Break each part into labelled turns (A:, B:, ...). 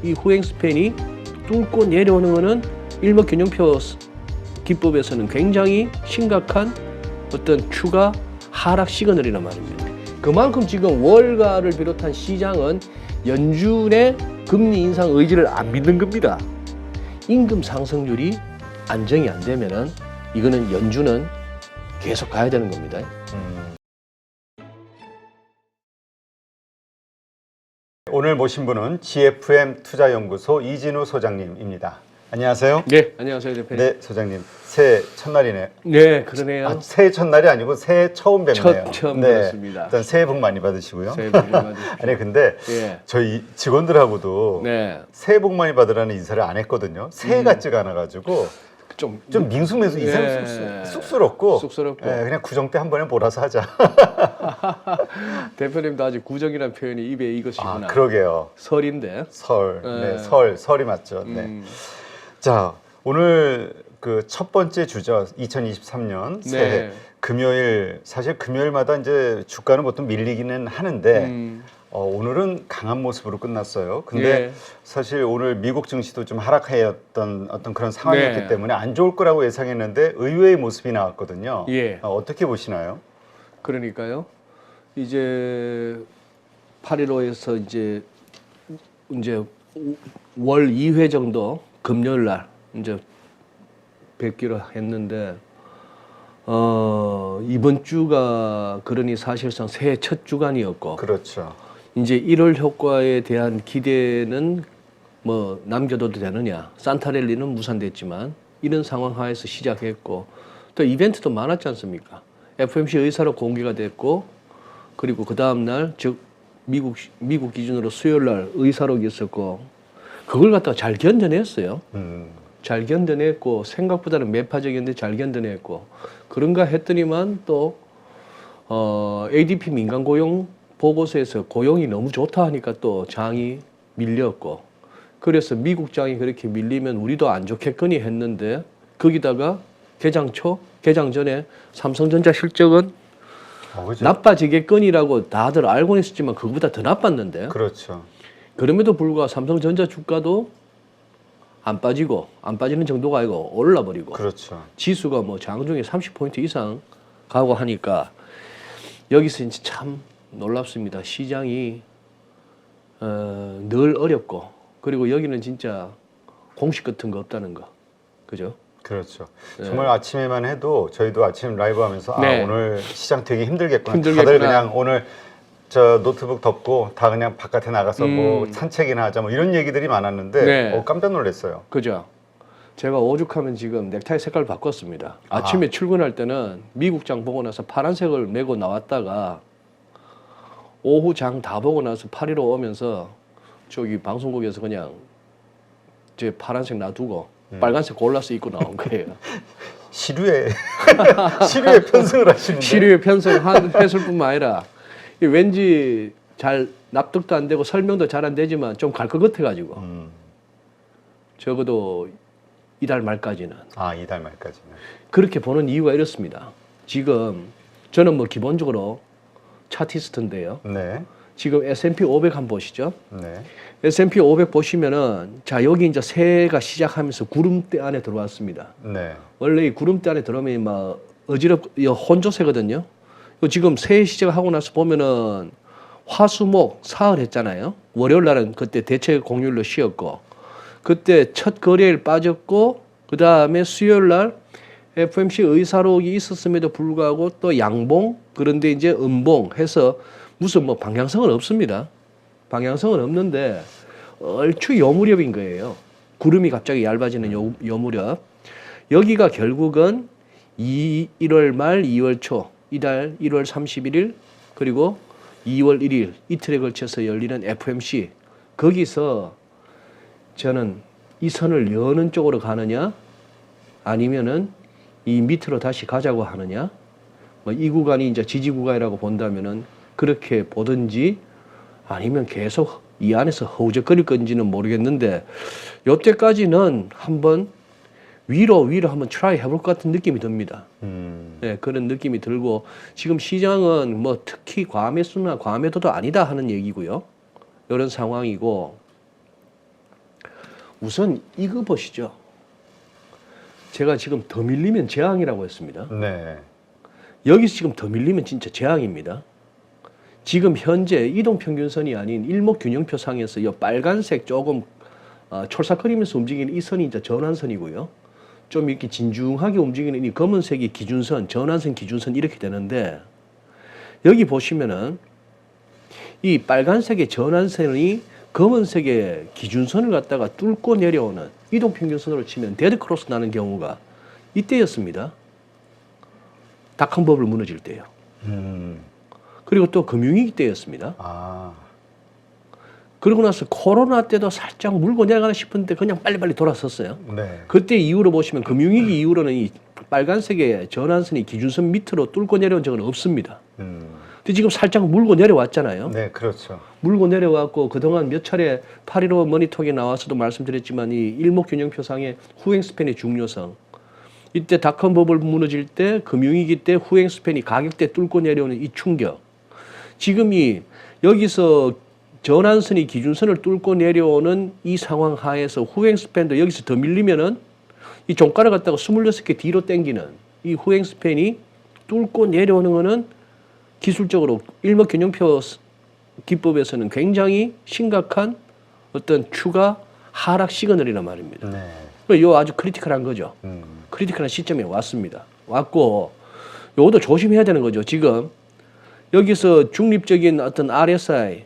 A: 이 후행 스팬이 뚫고 내려오는 것은 일목균형표 기법에서는 굉장히 심각한 어떤 추가 하락 시그널이란 말입니다. 그만큼 지금 월가를 비롯한 시장은 연준의 금리 인상 의지를 안 믿는 겁니다. 임금 상승률이 안정이 안 되면은 이거는 연준은 계속 가야 되는 겁니다.
B: 오늘 모신 분은 GFM 투자연구소 이진우 소장님입니다. 안녕하세요.
A: 네, 안녕하세요, 대표님.
B: 네, 소장님. 새해 첫날이네요.
A: 네, 그러네요.
B: 아, 새해 첫날이 아니고 새해 처음 뵙네요.
A: 처음
B: 네,
A: 뵙습니다.
B: 일단 새해 복 많이 받으시고요.
A: 새해 복 많이 받으십시오.
B: 아니 근데
A: 예.
B: 저희 직원들하고도
A: 네,
B: 새해 복 많이 받으라는 인사를 안 했거든요. 새해 같지가 않아가지고
A: 좀
B: 밍숭맹숭
A: 예.
B: 이상 쑥스럽고
A: 쑥스럽고.
B: 예, 그냥 구정 때 한 번에 몰아서 하자.
A: 대표님도 아직 구정이라는 표현이 입에
B: 아,
A: 익으시구나.
B: 그러게요.
A: 설인데.
B: 설,
A: 네.
B: 네, 설이 맞죠. 네. 자, 오늘 그 첫 번째 주죠. 2023년 새해
A: 네.
B: 금요일, 사실 금요일마다 이제 주가는 보통 밀리기는 하는데 오늘은 강한 모습으로 끝났어요. 근데
A: 예.
B: 사실 오늘 미국 증시도 좀 하락하였던 어떤 그런 상황이었기
A: 네.
B: 때문에 안 좋을 거라고 예상했는데 의외의 모습이 나왔거든요.
A: 예.
B: 어떻게 보시나요?
A: 그러니까요. 이제 8.15에서 이제 월 2회 정도 금요일 날 이제 뵙기로 했는데 이번 주가 그러니 사실상 새해 첫 주간이었고
B: 그렇죠.
A: 이제 1월 효과에 대한 기대는 뭐 남겨둬도 되느냐, 산타랠리는 무산됐지만 이런 상황 하에서 시작했고 또 이벤트도 많았지 않습니까? FOMC 의사로 공개가 됐고 그리고 그 다음 날 즉 미국 기준으로 수요일 날 의사록이 있었고 그걸 갖다가 잘 견뎌냈어요. 잘 견뎌냈고 생각보다는 매파적이었는데 잘 견뎌냈고 그런가 했더니만 또 ADP 민간 고용 보고서에서 고용이 너무 좋다 하니까 또 장이 밀렸고 그래서 미국 장이 그렇게 밀리면 우리도 안 좋겠거니 했는데 거기다가 개장 전에 삼성전자 실적은
B: 그렇죠.
A: 나빠지겠거니라고 다들 알고 있었지만 그거보다 더 나빴는데
B: 그렇죠.
A: 그럼에도 불구하고 삼성전자 주가도 안 빠지고 안 빠지는 정도가 아니고 올라버리고
B: 그렇죠.
A: 지수가 뭐 장중에 30포인트 이상 가고 하니까 여기서 이제 참 놀랍습니다. 시장이 늘 어렵고 그리고 여기는 진짜 공식 같은 거 없다는 거. 그죠?
B: 그렇죠.
A: 네.
B: 정말 아침에만 해도 저희도 아침 라이브 하면서
A: 네.
B: 아, 오늘 시장 되게 힘들겠구나.
A: 힘들겠구나.
B: 다들 그냥 오늘 저 노트북 덮고 다 그냥 바깥에 나가서 뭐 산책이나 하자 뭐 이런 얘기들이 많았는데
A: 네.
B: 깜짝 놀랐어요.
A: 그죠? 제가 오죽하면 지금 넥타이 색깔 바꿨습니다. 아침에 출근할 때는 미국 장 보고 나서 파란색을 메고 나왔다가 오후 장 다 보고 나서 파리로 오면서 저기 방송국에서 그냥 제 파란색 놔두고 빨간색 골라서 입고 나온 거예요.
B: 시류에 편승을 하시는데.
A: 시류에 편성했을 뿐만 아니라 왠지 잘 납득도 안 되고 설명도 잘 안 되지만 좀 갈 것 같아가지고 적어도 이달 말까지는
B: 이달 말까지는.
A: 그렇게 보는 이유가 이렇습니다. 지금 저는 뭐 기본적으로 차티스트인데요.
B: 네.
A: 지금 S&P 500 한번 보시죠.
B: 네.
A: S&P 500 보시면은 자 여기 이제 새해가 시작하면서 구름대 안에 들어왔습니다.
B: 네.
A: 원래 이 구름대 안에 들어오면 막 혼조세거든요. 지금 새해 시작하고 나서 보면은 화수목 사흘 했잖아요. 월요일 날은 그때 대체 공휴일로 쉬었고 그때 첫 거래일 빠졌고 그 다음에 수요일 날 FOMC 의사록이 있었음에도 불구하고 또 양봉 그런데 이제 음봉 해서 무슨 뭐 방향성은 없습니다. 방향성은 없는데 얼추 요무렵인 거예요. 구름이 갑자기 얇아지는 요 무렵. 여기가 결국은 1월 말 2월 초 이달 1월 31일 그리고 2월 1일 이틀에 걸쳐서 열리는 FOMC 거기서 저는 이 선을 여는 쪽으로 가느냐 아니면은 이 밑으로 다시 가자고 하느냐 뭐 이 구간이 이제 지지 구간이라고 본다면은 그렇게 보든지 아니면 계속 이 안에서 허우적거릴 건지는 모르겠는데 요때까지는 한번 위로 한번 트라이 해볼 것 같은 느낌이 듭니다. 네, 그런 느낌이 들고 지금 시장은 뭐 특히 과매수나 과매도도 아니다 하는 얘기고요. 이런 상황이고 우선 이거 보시죠. 제가 지금 더 밀리면 재앙이라고 했습니다.
B: 네.
A: 여기서 지금 더 밀리면 진짜 재앙입니다. 지금 현재 이동평균선이 아닌 일목균형표상에서 이 빨간색 조금 촐싹거리면서 움직이는 이 선이 이제 전환선이고요. 좀 이렇게 진중하게 움직이는 이 검은색이 기준선, 전환선 기준선 이렇게 되는데 여기 보시면은 이 빨간색의 전환선이 검은색의 기준선을 갖다가 뚫고 내려오는 이동평균선으로 치면 데드크로스 나는 경우가 이때였습니다. 닷컴버블 무너질 때요. 그리고 또 금융위기 때였습니다.
B: 아.
A: 그러고 나서 코로나 때도 살짝 물고 내려가나 싶은데 그냥 빨리빨리 돌아섰어요.
B: 네.
A: 그때 이후로 보시면 금융위기 이후로는 이 빨간색의 전환선이 기준선 밑으로 뚫고 내려온 적은 없습니다. 근데 지금 살짝 물고 내려왔잖아요.
B: 네, 그렇죠.
A: 물고 내려왔고 그동안 몇 차례 8.15 머니톡에 나와서도 말씀드렸지만 이 일목균형표상의 후행 스팬의 중요성. 이때 닷컴버블 무너질 때 금융위기 때 후행 스팬이 가격대 뚫고 내려오는 이 충격. 지금이 여기서 전환선이 기준선을 뚫고 내려오는 이 상황 하에서 후행 스팬도 여기서 더 밀리면은 이 종가를 갖다가 26개 뒤로 당기는 이 후행 스팬이 뚫고 내려오는 거는 기술적으로 일목균형표 기법에서는 굉장히 심각한 어떤 추가 하락 시그널이란 말입니다.
B: 네.
A: 요 아주 크리티컬한 거죠. 크리티컬한 시점에 왔습니다. 왔고 요것도 조심해야 되는 거죠. 지금 여기서 중립적인 어떤 RSI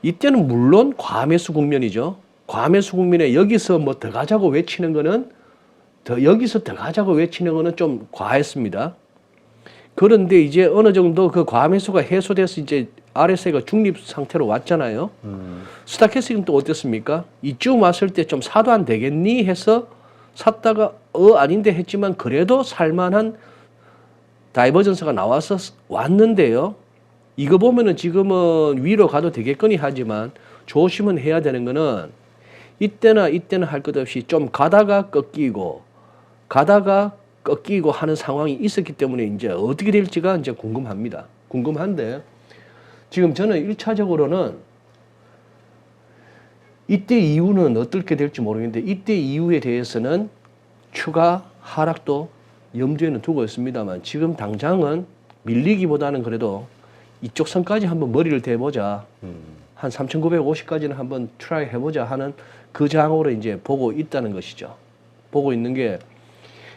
A: 이때는 물론 과매수 국면이죠. 과매수 국면에 여기서 뭐 더 가자고 외치는 거는 여기서 더 가자고 외치는 거는 좀 과했습니다. 그런데 이제 어느 정도 그 과매수가 해소돼서 이제 RSI가 중립 상태로 왔잖아요. 스타캐스는 또 어땠습니까? 이쯤 왔을 때 좀 사도 안 되겠니 해서 샀다가 아닌데 했지만 그래도 살만한 다이버전스가 나와서 왔는데요. 이거 보면은 지금은 위로 가도 되겠거니 하지만 조심은 해야 되는 거는 이때는 할 것 없이 좀 가다가 꺾이고 하는 상황이 있었기 때문에 이제 어떻게 될지가 이제 궁금합니다. 궁금한데 지금 저는 1차적으로는 이때 이후는 어떻게 될지 모르겠는데 이때 이후에 대해서는 추가 하락도 염두에는 두고 있습니다만 지금 당장은 밀리기보다는 그래도 이쪽 선까지 한번 머리를 대보자. 한 3,950까지는 한번 트라이 해보자 하는 그 장으로 이제 보고 있다는 것이죠. 보고 있는 게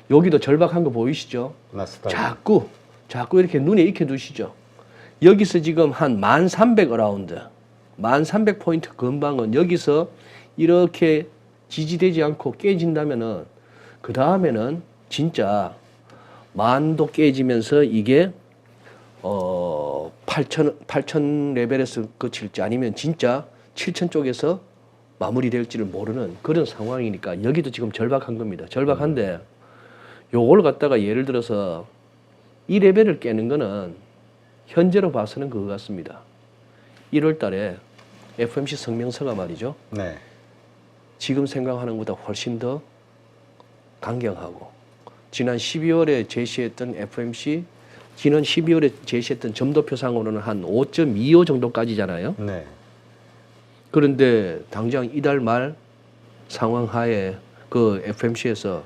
A: 여기도 절박한 거 보이시죠?
B: 나스닥.
A: 자꾸 이렇게 눈에 익혀 두시죠. 여기서 지금 한 1,300 어라운드, 1,300포인트 근방은 여기서 이렇게 지지되지 않고 깨진다면은 그 다음에는 진짜 만도 깨지면서 이게 8,000 레벨에서 그칠지 아니면 진짜 7,000 쪽에서 마무리될지를 모르는 그런 상황이니까 여기도 지금 절박한 겁니다. 절박한데 요걸 갖다가 예를 들어서 이 레벨을 깨는 거는 현재로 봐서는 그거 같습니다. 1월 달에 FOMC 성명서가 말이죠.
B: 네.
A: 지금 생각하는 것보다 훨씬 더 강경하고 지난 12월에 제시했던 FOMC 지난 12월에 제시했던 점도표상으로는 한 5.25 정도까지잖아요.
B: 네.
A: 그런데 당장 이달 말 상황 하에 그 FOMC에서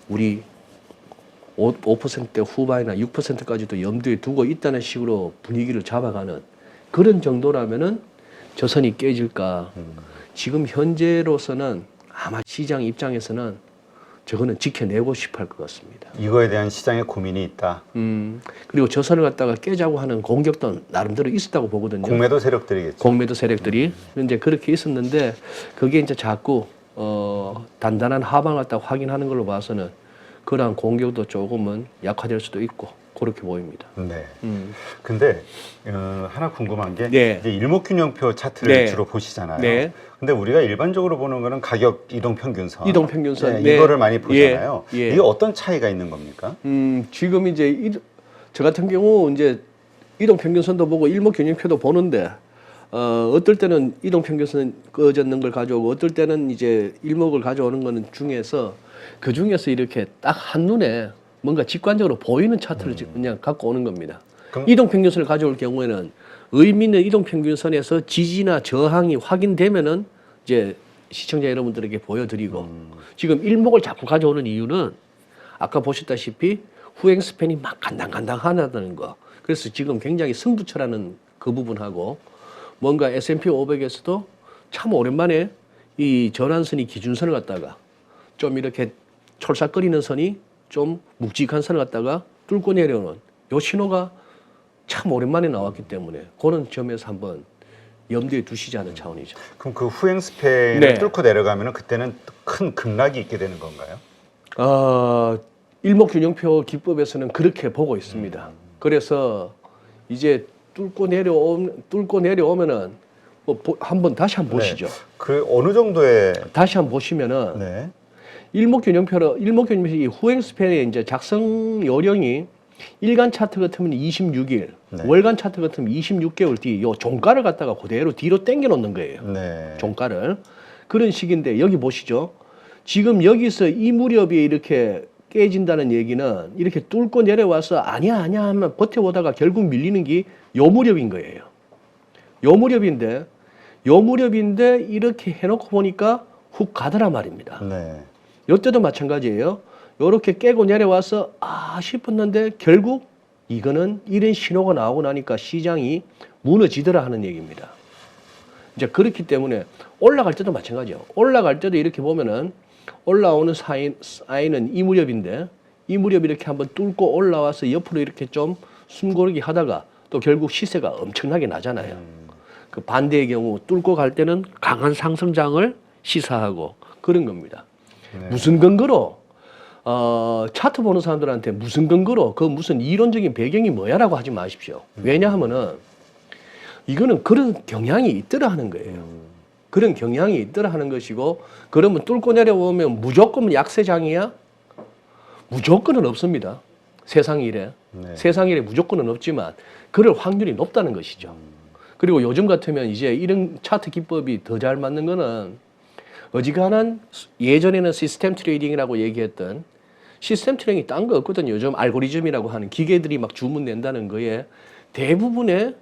A: 우리 5%대 후반이나 6%까지도 염두에 두고 있다는 식으로 분위기를 잡아가는 그런 정도라면은 저 선이 깨질까. 지금 현재로서는 아마 시장 입장에서는 저거는 지켜내고 싶어 할 것 같습니다.
B: 이거에 대한 시장의 고민이 있다.
A: 그리고 저 선을 갖다가 깨자고 하는 공격도 나름대로 있었다고 보거든요.
B: 공매도 세력들이겠죠.
A: 공매도 세력들이. 이제 그렇게 있었는데 그게 이제 자꾸 단단한 하방을 갖다 확인하는 걸로 봐서는 그러한 공격도 조금은 약화될 수도 있고 그렇게 보입니다.
B: 네. 근데 하나 궁금한 게
A: 네.
B: 이제 일목균형표 차트를
A: 네.
B: 주로 보시잖아요.
A: 네.
B: 근데 우리가 일반적으로 보는 거는 가격 이동평균선.
A: 이동평균선.
B: 네,
A: 네.
B: 이거를 많이 보잖아요.
A: 예.
B: 이게 어떤 차이가 있는 겁니까?
A: 지금 이제 저 같은 경우 이제 이동평균선도 보고 일목균형표도 보는데 어떨 때는 이동평균선 꺼졌는 걸 가져오고 어떨 때는 이제 일목을 가져오는 거는 중에서 그 중에서 이렇게 딱 한눈에 뭔가 직관적으로 보이는 차트를 그냥 갖고 오는 겁니다. 이동평균선을 가져올 경우에는 의미 있는 이동평균선에서 지지나 저항이 확인되면은 이제 시청자 여러분들에게 보여드리고 지금 일목을 자꾸 가져오는 이유는 아까 보셨다시피 후행 스팬이 막 간당간당하다는 거. 그래서 지금 굉장히 승부처라는 그 부분하고 뭔가 S&P 500에서도 참 오랜만에 이 전환선이 기준선을 갖다가 좀 이렇게 촐싹거리는 선이 좀 묵직한 선을 갖다가 뚫고 내려오는 요 신호가 참 오랜만에 나왔기 때문에 그런 점에서 한번 염두에 두시자는 차원이죠.
B: 그럼 그 후행 스팬을
A: 네.
B: 뚫고 내려가면 그때는 큰 급락이 있게 되는 건가요?
A: 일목균형표 기법에서는 그렇게 보고 있습니다. 그래서 이제 뚫고 내려오면은 뭐 한번 다시 한번 보시죠.
B: 네. 그 어느 정도의
A: 다시 한번 보시면은
B: 네.
A: 일목균형표 이 후행 스팬의 이제 작성 요령이 일간 차트 같으면 26일,
B: 네.
A: 월간 차트 같으면 26개월 뒤 요 종가를 갖다가 그대로 뒤로 당겨 놓는 거예요.
B: 네.
A: 종가를. 그런 식인데 여기 보시죠. 지금 여기서 이 무렵에 이렇게 깨진다는 얘기는 이렇게 뚫고 내려와서 아니야 하면 버텨보다가 결국 밀리는 게 요 무렵인 거예요. 요 무렵인데 이렇게 해놓고 보니까 훅 가더란 말입니다.
B: 네.
A: 요때도 마찬가지예요. 요렇게 깨고 내려와서 싶었는데 결국 이거는 이런 신호가 나오고 나니까 시장이 무너지더라 하는 얘기입니다. 이제 그렇기 때문에 올라갈 때도 마찬가지예요. 올라갈 때도 이렇게 보면은 올라오는 사이는 이 무렵인데 이 무렵 이렇게 한번 뚫고 올라와서 옆으로 이렇게 좀 숨고르기 하다가 또 결국 시세가 엄청나게 나잖아요. 그 반대의 경우 뚫고 갈 때는 강한 상승장을 시사하고 그런 겁니다.
B: 네.
A: 무슨 근거로 차트 보는 사람들한테 무슨 근거로 그 무슨 이론적인 배경이 뭐야라고 하지 마십시오. 왜냐하면은 이거는 그런 경향이 있더라 하는 거예요. 그런 경향이 있더라 하는 것이고 그러면 뚫고 내려오면 무조건 약세장이야? 무조건은 없습니다. 세상 일에.
B: 네.
A: 세상 일에 무조건은 없지만 그럴 확률이 높다는 것이죠. 그리고 요즘 같으면 이제 이런 차트 기법이 더 잘 맞는 거는 어지간한 예전에는 시스템 트레이딩이라고 얘기했던 시스템 트레이딩이 딴 거 없거든요. 요즘 알고리즘이라고 하는 기계들이 막 주문 낸다는 거에 대부분의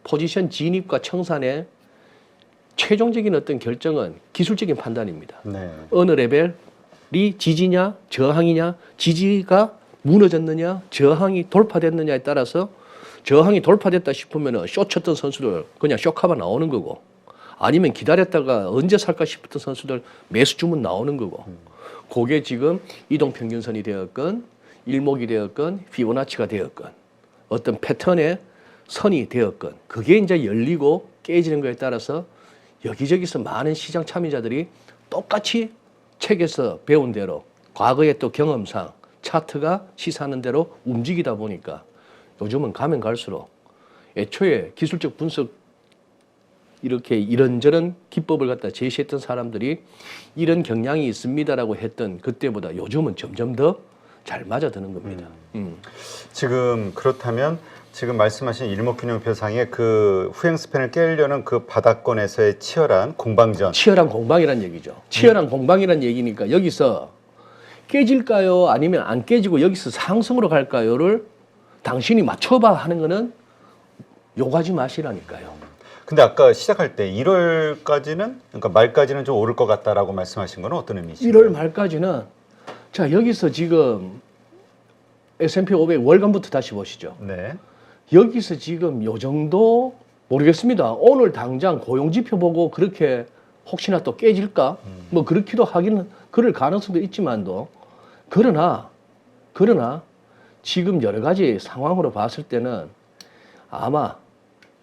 A: 포지션 진입과 청산의 최종적인 어떤 결정은 기술적인 판단입니다.
B: 네.
A: 어느 레벨이 지지냐 저항이냐 지지가 무너졌느냐 저항이 돌파됐느냐에 따라서 저항이 돌파됐다 싶으면 숏 쳤던 선수들 그냥 쇼카바 나오는 거고 아니면 기다렸다가 언제 살까 싶었던 선수들 매수 주문 나오는 거고 그게 지금 이동평균선이 되었건 일목이 되었건 피보나치가 되었건 어떤 패턴의 선이 되었건 그게 이제 열리고 깨지는 거에 따라서 여기저기서 많은 시장 참여자들이 똑같이 책에서 배운 대로 과거의 또 경험상 차트가 시사하는 대로 움직이다 보니까 요즘은 가면 갈수록 애초에 기술적 분석 이렇게 이런저런 기법을 갖다 제시했던 사람들이 이런 경향이 있습니다라고 했던 그때보다 요즘은 점점 더 잘 맞아드는 겁니다.
B: 지금 그렇다면 지금 말씀하신 일목균형표상의 그 후행 스팬을 깨려는 그 바닥권에서의 치열한 공방전.
A: 치열한 공방이란 얘기죠. 치열한 공방이란 얘기니까 여기서 깨질까요? 아니면 안 깨지고 여기서 상승으로 갈까요?를 당신이 맞춰봐 하는 거는 요가지 마시라니까요.
B: 근데 아까 시작할 때 1월까지는 그러니까 말까지는 좀 오를 것 같다라고 말씀하신 건 어떤 의미시죠?
A: 1월 말까지는 자 여기서 지금 S&P 500 월간부터 다시 보시죠.
B: 네.
A: 여기서 지금 요 정도 모르겠습니다. 오늘 당장 고용지표 보고 그렇게 혹시나 또 깨질까? 뭐 그렇기도 하기는 그럴 가능성도 있지만도 그러나 지금 여러 가지 상황으로 봤을 때는 아마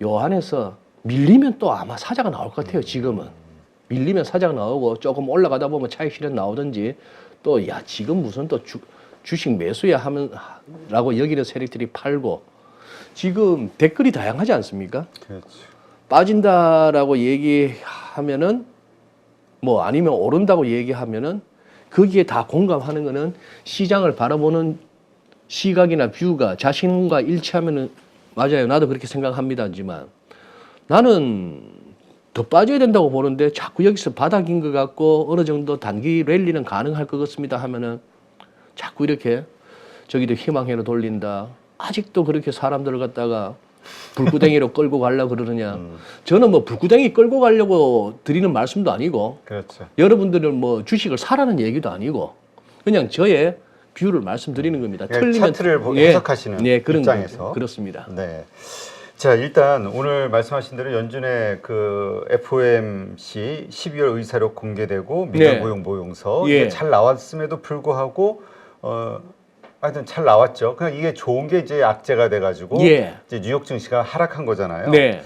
A: 요 안에서 밀리면 또 아마 사자가 나올 것 같아요. 지금은 밀리면 사자가 나오고 조금 올라가다 보면 차익 실현 나오든지 또 야 지금 무슨 또 주식 매수야 하면 라고 여기는 세력들이 팔고 지금 댓글이 다양하지 않습니까?
B: 그렇죠.
A: 빠진다라고 얘기하면은 뭐 아니면 오른다고 얘기하면은 거기에 다 공감하는 거는 시장을 바라보는 시각이나 뷰가 자신과 일치하면은 맞아요. 나도 그렇게 생각합니다지만 나는 더 빠져야 된다고 보는데 자꾸 여기서 바닥인 것 같고 어느 정도 단기 랠리는 가능할 것 같습니다 하면은 자꾸 이렇게 저기도 희망회로 돌린다. 아직도 그렇게 사람들을 갖다가 불구덩이로 끌고 가려고 그러느냐. 저는 뭐 불구덩이 끌고 가려고 드리는 말씀도 아니고
B: 그렇죠.
A: 여러분들은 뭐 주식을 사라는 얘기도 아니고 그냥 저의 뷰를 말씀드리는 겁니다.
B: 그러니까 차트를 해석하시는
A: 그런
B: 입장에서.
A: 거죠. 그렇습니다.
B: 네. 자, 일단 오늘 말씀하신 대로 연준의 그 FOMC 12월 의사록 공개되고 민간 고용 모용서
A: 예.
B: 이게 잘 나왔음에도 불구하고 하여튼 잘 나왔죠. 그냥 이게 좋은 게 이제 악재가 돼가지고
A: 예.
B: 이제 뉴욕 증시가 하락한 거잖아요.
A: 네.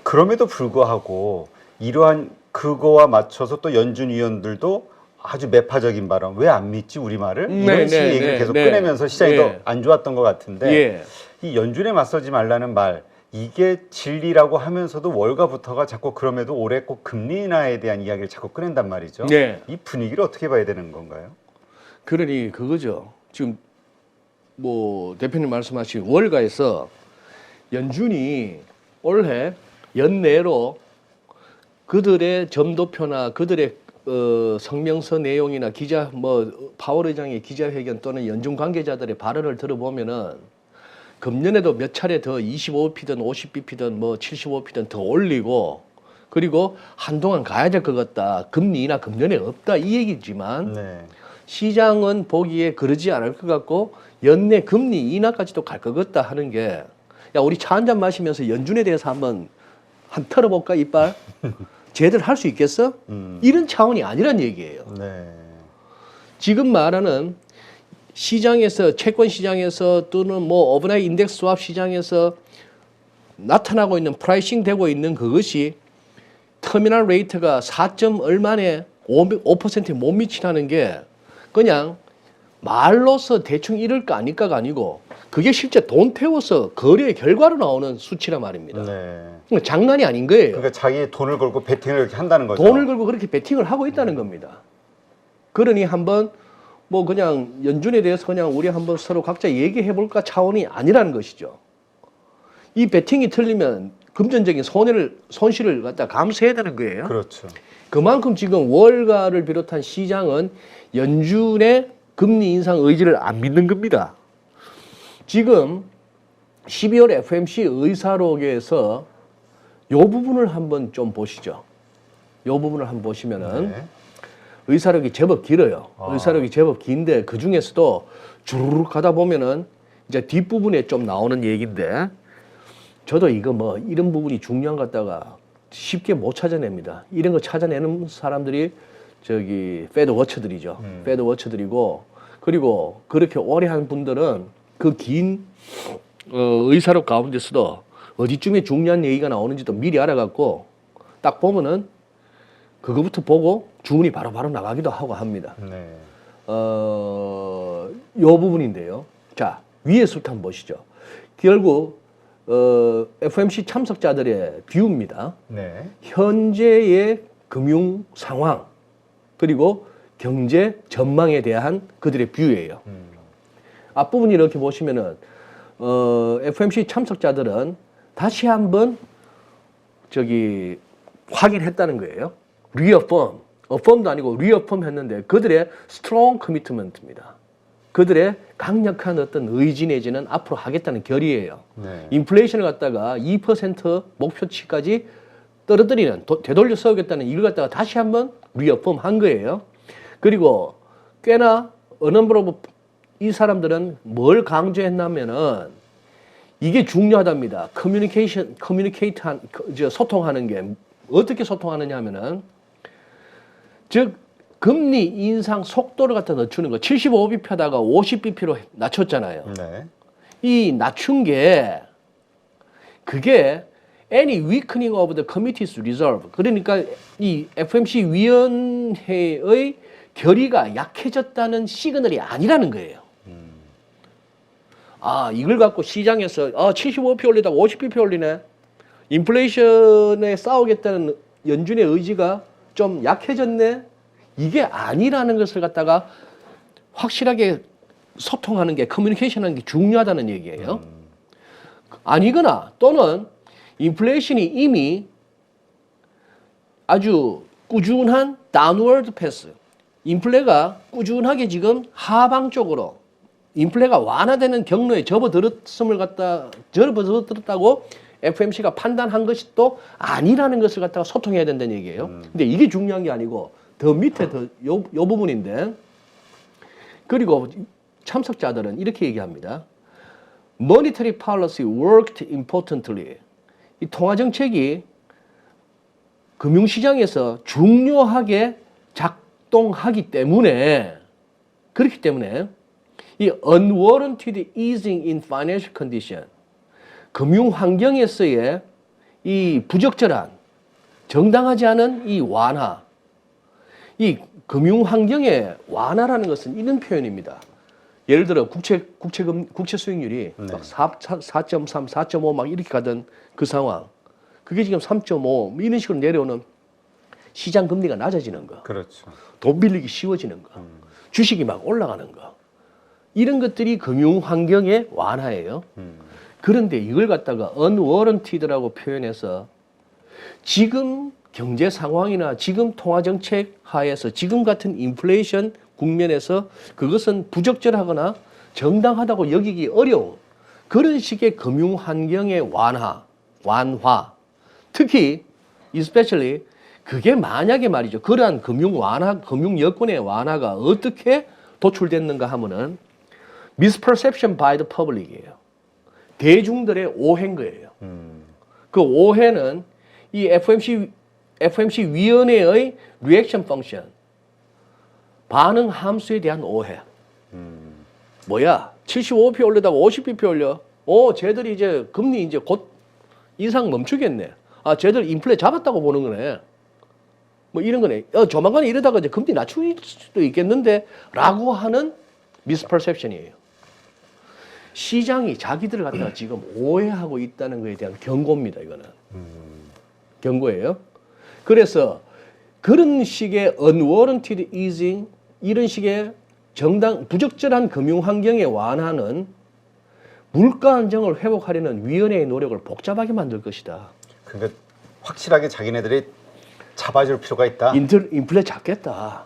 B: 그럼에도 불구하고 이러한 그거와 맞춰서 또 연준 위원들도 아주 매파적인 발언, 왜 안 믿지 우리 말을? 이런 식의 얘기를 계속 꺼내면서 시장이 더 안 좋았던 것 같은데
A: 예.
B: 이 연준에 맞서지 말라는 말, 이게 진리라고 하면서도 월가부터가 자꾸 그럼에도 올해 꼭 금리 인하에 대한 이야기를 자꾸 꺼낸단 말이죠.
A: 네.
B: 이 분위기를 어떻게 봐야 되는 건가요?
A: 그러니 그거죠. 지금 뭐 대표님 말씀하신 월가에서 연준이 올해 연내로 그들의 점도표나 그들의 성명서 내용이나 기자 파월 의장의 기자회견 또는 연준 관계자들의 발언을 들어보면은 금년에도 몇 차례 더 25bp든 50bp든 뭐 75bp든 더 올리고 그리고 한동안 가야 될 것 같다. 금리 인하 금년에 없다 이 얘기지만
B: 네.
A: 시장은 보기에 그러지 않을 것 같고 연내 금리 인하까지도 갈 것 같다 하는 게 야 우리 차 한잔 마시면서 연준에 대해서 한번 털어볼까 이빨? 쟤들 할 수 있겠어? 이런 차원이 아니란 얘기예요.
B: 네.
A: 지금 말하는 시장에서 채권 시장에서 또는 뭐 오버나이트 인덱스 스왑 시장에서 나타나고 있는 프라이싱 되고 있는 그것이 터미널 레이트가 4점 얼마에 5%에 못 미치라는 게 그냥 말로서 대충 이럴 거 아닐까가 아니고 그게 실제 돈 태워서 거래의 결과로 나오는 수치란 말입니다.
B: 네.
A: 그러니까 장난이 아닌 거예요.
B: 그러니까 자기 돈을 걸고 베팅을 이렇게 한다는 거죠.
A: 돈을 걸고 그렇게 베팅을 하고 있다는 겁니다. 그러니 한번 뭐 그냥 연준에 대해서 그냥 우리 한번 서로 각자 얘기해 볼까 차원이 아니라는 것이죠. 이 베팅이 틀리면 금전적인 손실을 갖다 감수해야 되는 거예요.
B: 그렇죠.
A: 그만큼 지금 월가를 비롯한 시장은 연준의 금리 인상 의지를 안 믿는 겁니다. 지금 12월 FOMC 의사록에서 이 부분을 한번 좀 보시죠. 이 부분을 한번 보시면은
B: 네.
A: 의사록이 제법 길어요. 의사록이 제법 긴데 그 중에서도 주르륵 가다 보면은 이제 뒷부분에 좀 나오는 얘기인데 저도 이거 뭐 이런 부분이 중요한 것 같다가 쉽게 못 찾아냅니다. 이런 거 찾아내는 사람들이 저기 패드 워처들이죠. 패드 워처들이고 그리고 그렇게 오래 한 분들은 그 긴 의사록 가운데서도 어디쯤에 중요한 얘기가 나오는지도 미리 알아갖고 딱 보면은 그거부터 보고 주문이 바로바로 나가기도 하고 합니다.
B: 네.
A: 요 부분인데요. 자, 위에 수트 한번 보시죠. 결국 FOMC 참석자들의 뷰입니다.
B: 네.
A: 현재의 금융 상황 그리고 경제 전망에 대한 그들의 뷰예요. 앞부분 이렇게 보시면은 FOMC 참석자들은 다시 한번 저기 확인했다는 거예요. reaffirm, affirm도 아니고 reaffirm 했는데 그들의 strong commitment입니다. 그들의 강력한 어떤 의지 내지는 앞으로 하겠다는 결의예요.
B: 네.
A: 인플레이션을 갖다가 2% 목표치까지 떨어뜨리는 되돌려 세우겠다는 이걸 갖다가 다시 한번 reaffirm 한 거예요. 그리고 꽤나 어넘버로 이 사람들은 뭘 강조했냐면은 이게 중요하답니다. 소통하는 게 어떻게 소통하느냐 하면은 즉 금리 인상 속도를 갖다 낮추는 거 75bp 하다가 50bp로 낮췄잖아요.
B: 네.
A: 이 낮춘 게 그게 any weakening of the committee's resolve 그러니까 이 FOMC 위원회의 결의가 약해졌다는 시그널이 아니라는 거예요. 아 이걸 갖고 시장에서 75bp 올리다가 50bp 올리네. 인플레이션에 싸우겠다는 연준의 의지가 좀 약해졌네. 이게 아니라는 것을 갖다가 확실하게 소통하는 게 커뮤니케이션하는 게 중요하다는 얘기예요. 아니거나 또는 인플레이션이 이미 아주 꾸준한 다운워드 패스 인플레가 꾸준하게 지금 하방 쪽으로 인플레가 완화되는 경로에 접어들었다고 FMC가 판단한 것이 또 아니라는 것을 갖다가 소통해야 된다는 얘기예요. 근데 이게 중요한 게 아니고 더 밑에 요 부분인데, 그리고 참석자들은 이렇게 얘기합니다. Monetary policy worked importantly. 이 통화 정책이 금융시장에서 중요하게 작동하기 때문에, 그렇기 때문에 이 unwarranted easing in financial condition, 금융 환경에서의 이 부적절한, 정당하지 않은 이 완화, 이 금융 환경의 완화라는 것은 이런 표현입니다. 예를 들어 국채 수익률이
B: 네.
A: 막 4.3, 4.5 막 이렇게 가던 그 상황, 그게 지금 3.5 이런 식으로 내려오는 시장 금리가 낮아지는 거,
B: 그렇죠.
A: 돈 빌리기 쉬워지는 거, 주식이 막 올라가는 거, 이런 것들이 금융 환경의 완화예요. 그런데 이걸 갖다가 unwarranted라고 표현해서 지금 경제 상황이나 지금 통화 정책 하에서 지금 같은 인플레이션 국면에서 그것은 부적절하거나 정당하다고 여기기 어려운 그런 식의 금융 환경의 완화, 특히 especially 그게 만약에 말이죠, 그러한 금융 여건의 완화가 어떻게 도출됐는가 하면은 misperception by the public이에요. 대중들의 오해인 거예요. 그 오해는 이 FMC 위원회의 리액션 펑션, 반응 함수에 대한 오해. 뭐야? 75p 올리다가 50bp 올려. 쟤들이 이제 금리 이제 곧 인상 멈추겠네. 아, 쟤들 인플레 잡았다고 보는 거네. 뭐 이런 거네. 조만간 이러다가 이제 금리 낮출 수도 있겠는데 라고 하는 misperception이에요. 시장이 자기들을 갖다가 지금 오해하고 있다는 것에 대한 경고입니다, 이거는. 경고예요. 그래서 그런 식의 unwarranted easing, 이런 식의 부적절한 금융 환경의 완화는 물가 안정을 회복하려는 위원회의 노력을 복잡하게 만들 것이다.
B: 그러니까 확실하게 자기네들이 잡아줄 필요가 있다.
A: 인플레 잡겠다.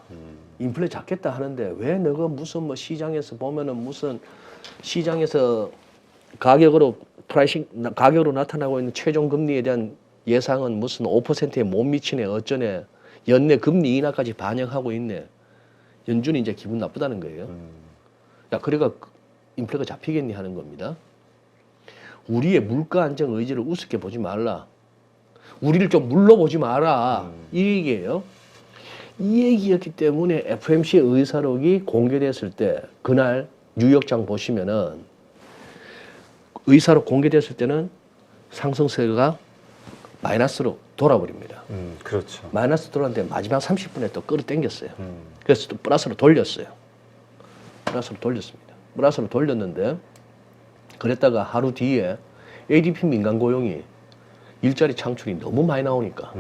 A: 인플레 잡겠다 하는데 왜 너가 무슨 뭐 시장에서 보면은 무슨 시장에서 가격으로 나타나고 있는 최종 금리에 대한 예상은 무슨 5%에 못 미치네, 어쩌네, 연내 금리 인하까지 반영하고 있네. 연준이 이제 기분 나쁘다는 거예요. 야, 그래가 인플레가 잡히겠니 하는 겁니다. 우리의 물가 안정 의지를 우습게 보지 말라. 우리를 좀 물러보지 마라. 이 얘기예요. 이 얘기였기 때문에 FMC의 의사록이 공개됐을 때, 그날 뉴욕장 보시면은 의사록 공개됐을 때는 상승세가 마이너스로 돌아버립니다.
B: 그렇죠.
A: 마이너스 돌았는데 마지막 30분에 또 끌어당겼어요. 그래서 또 플러스로 돌렸어요. 플러스로 돌렸습니다. 플러스로 돌렸는데, 그랬다가 하루 뒤에 ADP 민간 고용이 일자리 창출이 너무 많이 나오니까,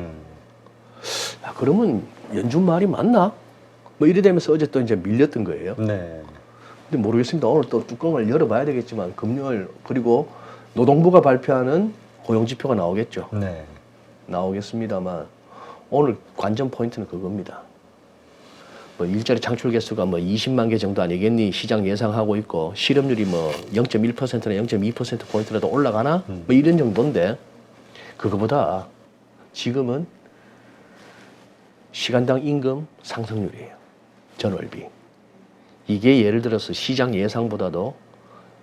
A: 야, 그러면 연준 말이 맞나? 뭐 이래 되면서 어제 또 이제 밀렸던 거예요.
B: 네.
A: 근데 모르겠습니다. 오늘 또 뚜껑을 열어봐야 되겠지만 금요일, 그리고 노동부가 발표하는 고용지표가 나오겠죠.
B: 네.
A: 나오겠습니다만 오늘 관전 포인트는 그겁니다. 뭐 일자리 창출 개수가 뭐 20만 개 정도 아니겠니 시장 예상하고 있고, 실업률이 뭐 0.1%나 0.2% 포인트라도 올라가나 뭐 이런 정도인데, 그거보다 지금은 시간당 임금 상승률이에요. 전월비. 이게 예를 들어서 시장 예상보다도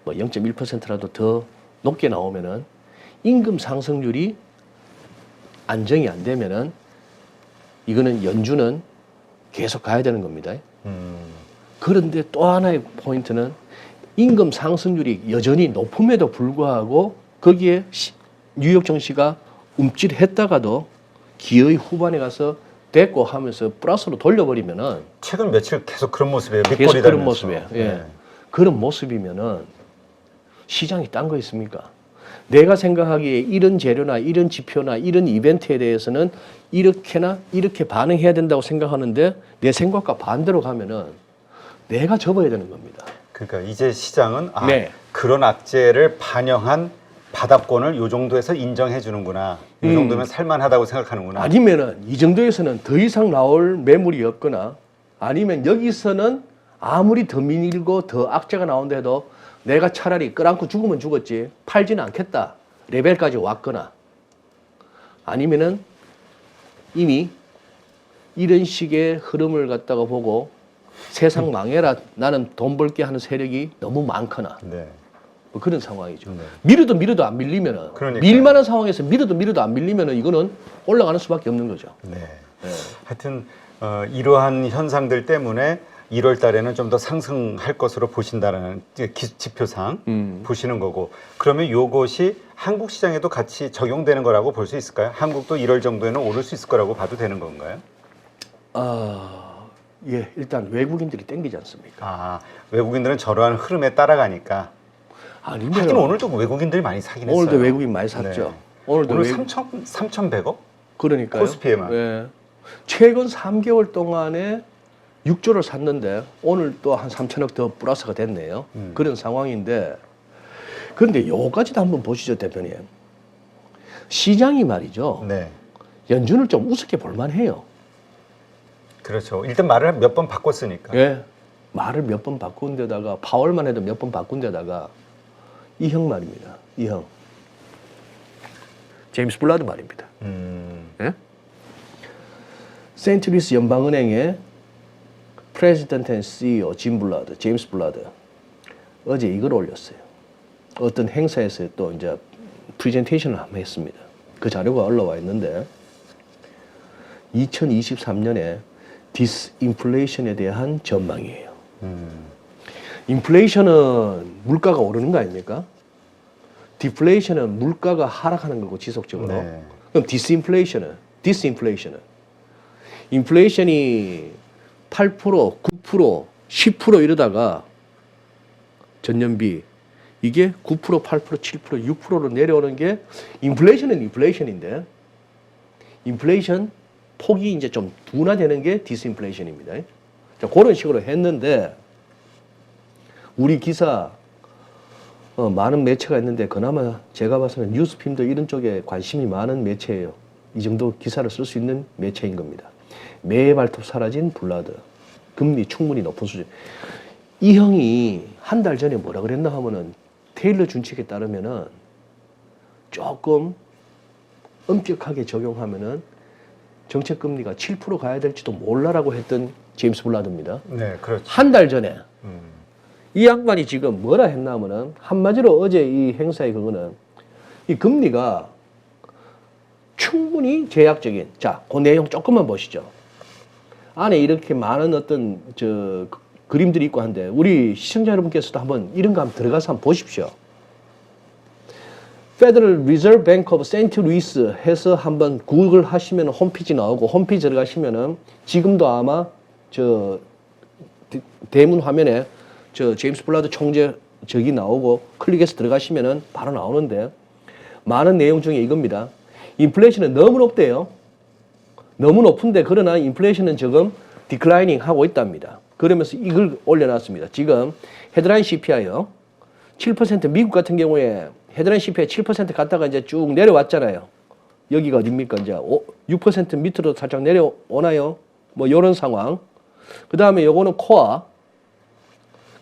A: 뭐 0.1%라도 더 높게 나오면은 임금 상승률이 안정이 안 되면은 이거는 연준은 계속 가야 되는 겁니다. 그런데 또 하나의 포인트는 임금 상승률이 여전히 높음에도 불구하고 거기에 뉴욕 증시가 움찔했다가도 기어이 후반에 가서 됐고 하면서 플러스로 돌려버리면은,
B: 최근 며칠 계속 그런 모습이에요.
A: 계속
B: 밑거리
A: 그런
B: 달면서.
A: 모습이에요. 예.
B: 네.
A: 그런 모습이면은 시장이 딴 거 있습니까? 내가 생각하기에 이런 재료나 이런 지표나 이런 이벤트에 대해서는 이렇게나 이렇게 반응해야 된다고 생각하는데 내 생각과 반대로 가면은 내가 접어야 되는 겁니다.
B: 그러니까 이제 시장은
A: 네.
B: 그런 악재를 반영한 바닥권을 이 정도에서 인정해 주는구나. 이 정도면 살만하다고 생각하는구나.
A: 아니면은 이 정도에서는 더 이상 나올 매물이 없거나, 아니면 여기서는 아무리 더 밀고 더 악재가 나온데도 내가 차라리 끌안고 죽으면 죽었지 팔지는 않겠다 레벨까지 왔거나 아니면은 이미 이런 식의 흐름을 갖다가 보고 세상 망해라 나는 돈 벌게 하는 세력이 너무 많거나
B: 네.
A: 뭐 그런 상황이죠.
B: 네.
A: 밀어도 안 밀리면은
B: 그러니까요.
A: 밀만한 상황에서 밀어도 안 밀리면은 이거는 올라가는 수밖에 없는 거죠.
B: 네.
A: 네.
B: 하여튼 이러한 현상들 때문에 1월 달에는 좀 더 상승할 것으로 보신다라는 지표상 보시는 거고 그러면 이것이 한국 시장에도 같이 적용되는 거라고 볼 수 있을까요? 한국도 1월 정도에는 오를 수 있을 거라고 봐도 되는 건가요?
A: 예, 일단 외국인들이 땡기지 않습니까?
B: 아, 외국인들은 저러한 흐름에 따라가니까 하긴
A: 아니면
B: 오늘도 외국인들이 많이 사긴 했어요.
A: 오늘도 외국인 많이 샀죠.
B: 네.
A: 오늘도
B: 오늘 3,100억?
A: 그러니까요.
B: 코스피에만.
A: 예. 최근 3개월 동안에 6조를 샀는데 오늘 또 한 3천억 더 플러스가 됐네요. 그런 상황인데 그런데 요까지도 한번 보시죠, 대표님. 시장이 말이죠.
B: 네.
A: 연준을 좀 우습게 볼만해요.
B: 그렇죠. 일단 말을 몇 번 바꿨으니까.
A: 예. 말을 몇 번 바꾼 데다가 파월만 해도 몇 번 바꾼 데다가 이 형 말입니다. 이 형. 제임스 블라드 말입니다. 예? 세인트루이스 연방은행의 프레지던트 앤 CEO 짐 블라드, 제임스 블라드 어제 이걸 올렸어요. 어떤 행사에서 또 이제 프레젠테이션을 한번 했습니다. 그 자료가 올라와 있는데 2023년에 디스인플레이션에 대한 전망이에요. 인플레이션은 물가가 오르는 거 아닙니까? 디플레이션은 물가가 하락하는 거고 지속적으로.
B: 네.
A: 그럼 디스인플레이션은 인플레이션이 8%, 9%, 10% 이러다가 전년비 이게 9%, 8%, 7%, 6%로 내려오는 게 인플레이션은 인플레이션인데 인플레이션 폭이 이제 좀 둔화되는 게 디스인플레이션입니다. 자, 그런 식으로 했는데 우리 기사 많은 매체가 있는데 그나마 제가 봐서는 뉴스핌도 이런 쪽에 관심이 많은 매체예요. 이 정도 기사를 쓸 수 있는 매체인 겁니다. 매의 발톱 사라진 블라드. 금리 충분히 높은 수준. 이 형이 한 달 전에 뭐라 그랬나 하면은 테일러 준칙에 따르면은 조금 엄격하게 적용하면은 정책 금리가 7% 가야 될지도 몰라라고 했던 제임스 블라드입니다.
B: 네, 그렇죠.
A: 한 달 전에. 이 양반이 지금 뭐라 했나 하면은 한마디로 어제 이 행사의 그거는 이 금리가 충분히 제약적인. 자, 그 내용 조금만 보시죠. 안에 이렇게 많은 어떤 그림들이 있고 한데 우리 시청자 여러분께서도 한번 이런 거 한번 들어가서 한번 보십시오. Federal Reserve Bank of St. Louis 해서 한번 구글 하시면 홈페이지 나오고 홈페이지 들어가시면은 지금도 아마 대문 화면에 제임스 블라드 총재 저기 나오고 클릭해서 들어가시면은 바로 나오는데 많은 내용 중에 이겁니다. 인플레이션은 너무 높대요. 너무 높은데 그러나 인플레이션은 지금 디클라이닝 하고 있답니다. 그러면서 이걸 올려놨습니다. 지금 헤드라인 CPI요. 7% 미국 같은 경우에 헤드라인 CPI 7% 갔다가 이제 쭉 내려왔잖아요. 여기가 어딥니까? 이제 6% 밑으로 살짝 내려오나요? 뭐 요런 상황. 그 다음에 요거는 코어.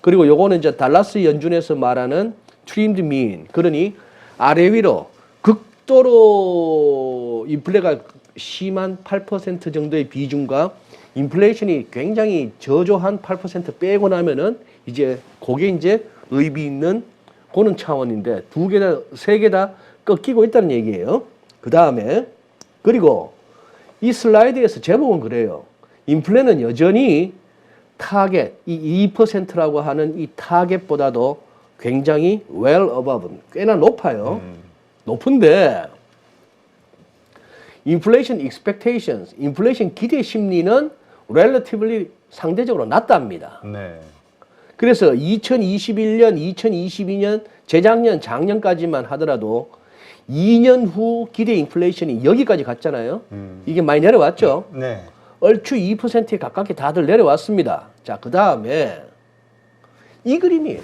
A: 그리고 요거는 이제 달라스 연준에서 말하는 트림드 민. 그러니 아래 위로 극도로 인플레가 심한 8% 정도의 비중과 인플레이션이 굉장히 저조한 8% 빼고 나면은 이제 그게 이제 의미 있는 그런 차원인데 두 개 다, 세 개 다 꺾이고 있다는 얘기예요. 그 다음에 그리고 이 슬라이드에서 제목은 그래요. 인플레는 여전히 타겟, 이 2%라고 하는 이 타겟보다도 굉장히 well above, 꽤나 높아요. 높은데 inflation expectations, 인플레이션 기대 심리는 relatively 상대적으로 낮답니다.
B: 네.
A: 그래서 2021년, 2022년, 재작년, 작년까지만 하더라도 2년 후 기대 인플레이션이 여기까지 갔잖아요. 이게 많이 내려왔죠.
B: 네.
A: 얼추 2%에 가깝게 다들 내려왔습니다. 자, 그 다음에 이 그림이에요.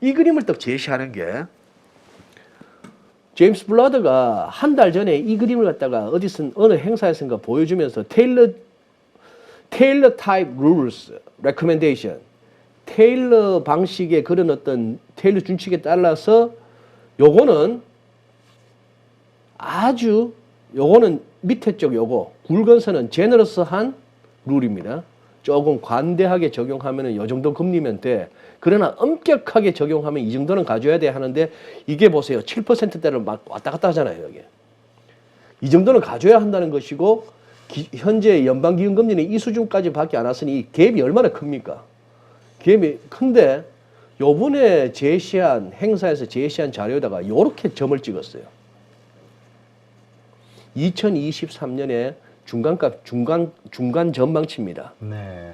A: 이 그림을 딱 제시하는 게 제임스 블라드가 한 달 전에 이 그림을 갖다가 어디서 어느 행사에선가 보여주면서 테일러 테일러 타입 룰스 레커멘데이션 테일러 방식의 그런 어떤 테일러 준칙에 따라서 요거는 아주 요거는 밑에 쪽 요거 굵은 선은 제너러스한 룰입니다. 조금 관대하게 적용하면은 요 정도 금리면 돼. 그러나 엄격하게 적용하면 이 정도는 가져야 돼 하는데 이게 보세요. 7%대를 막 왔다 갔다 하잖아요, 여기. 이 정도는 가져야 한다는 것이고 현재 연방기금금리는 이 수준까지 밖에 안 왔으니 이 갭이 얼마나 큽니까? 갭이 큰데 요번에 제시한 행사에서 제시한 자료에다가 요렇게 점을 찍었어요. 2023년에 중간값 중간 전망치입니다.
B: 네.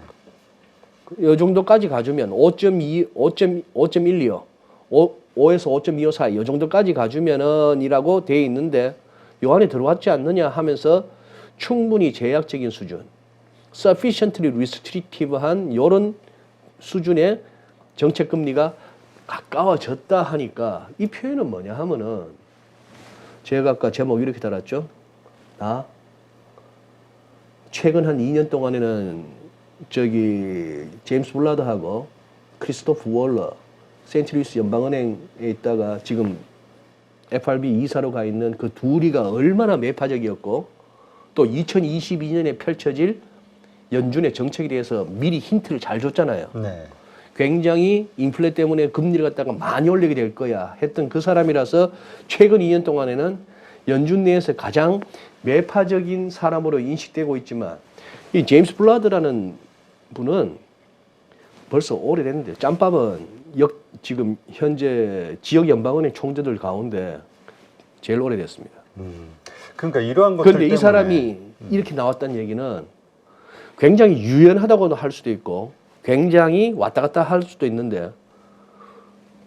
A: 이 정도까지 가주면 5.2, 5.125, 5에서 5.25 사이 이 정도까지 가주면은이라고 돼 있는데 요 안에 들어왔지 않느냐 하면서 충분히 제약적인 수준, sufficiently restrictive한 이런 수준의 정책 금리가 가까워졌다 하니까 이 표현은 뭐냐 하면은 제가 아까 제목 이렇게 달았죠. 최근 한 2년 동안에는 저기 제임스 블라드하고 크리스토프 월러 세인트루이스 연방은행에 있다가 지금 FRB 이사로 가 있는 그 둘이가 얼마나 매파적이었고 또 2022년에 펼쳐질 연준의 정책에 대해서 미리 힌트를 잘 줬잖아요.
B: 네.
A: 굉장히 인플레 때문에 금리를 갖다가 많이 올리게 될 거야 했던 그 사람이라서 최근 2년 동안에는 연준 내에서 가장 매파적인 사람으로 인식되고 있지만 이 제임스 블라드라는 분은 벌써 오래됐는데 짬밥은 지금 현재 지역 연방은행 총재들 가운데 제일 오래됐습니다.
B: 그러니까 이러한 것들
A: 그런데
B: 때문에
A: 이 사람이 이렇게 나왔다는 얘기는 굉장히 유연하다고도 할 수도 있고 굉장히 왔다 갔다 할 수도 있는데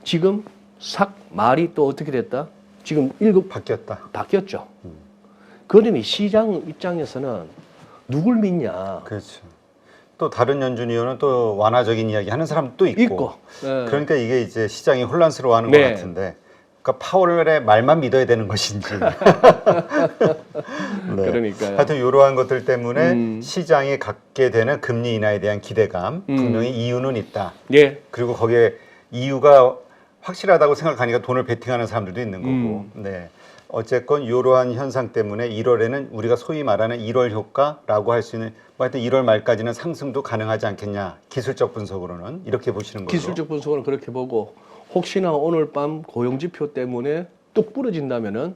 A: 지금 싹 말이 또 어떻게 됐다? 지금 바뀌었죠. 그러니 시장 입장에서는 누굴 믿냐?
B: 그렇죠. 또 다른 연준 위원은 또 완화적인 이야기 하는 사람도 있고.
A: 네.
B: 그러니까 이게 이제 시장이 혼란스러워하는 것 같은데. 그러니까 파월의 말만 믿어야 되는 것인지. 네.
A: 그러니까요.
B: 하여튼 이러한 것들 때문에 시장이 갖게 되는 금리 인하에 대한 기대감 분명히 이유는 있다.
A: 예.
B: 그리고 거기에 이유가 확실하다고 생각하니까 돈을 베팅하는 사람들도 있는 거고. 네. 어쨌건 이러한 현상 때문에 1월에는 우리가 소위 말하는 1월 효과라고 할 수 있는 뭐 하여튼 1월 말까지는 상승도 가능하지 않겠냐. 기술적 분석으로는 이렇게 보시는 거죠.
A: 기술적 분석은 그렇게 보고 혹시나 오늘 밤 고용지표 때문에 뚝 부러진다면은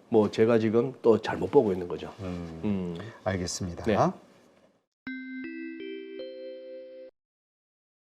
A: 뭐 제가 지금 또 잘못 보고 있는 거죠.
B: 알겠습니다.
A: 네.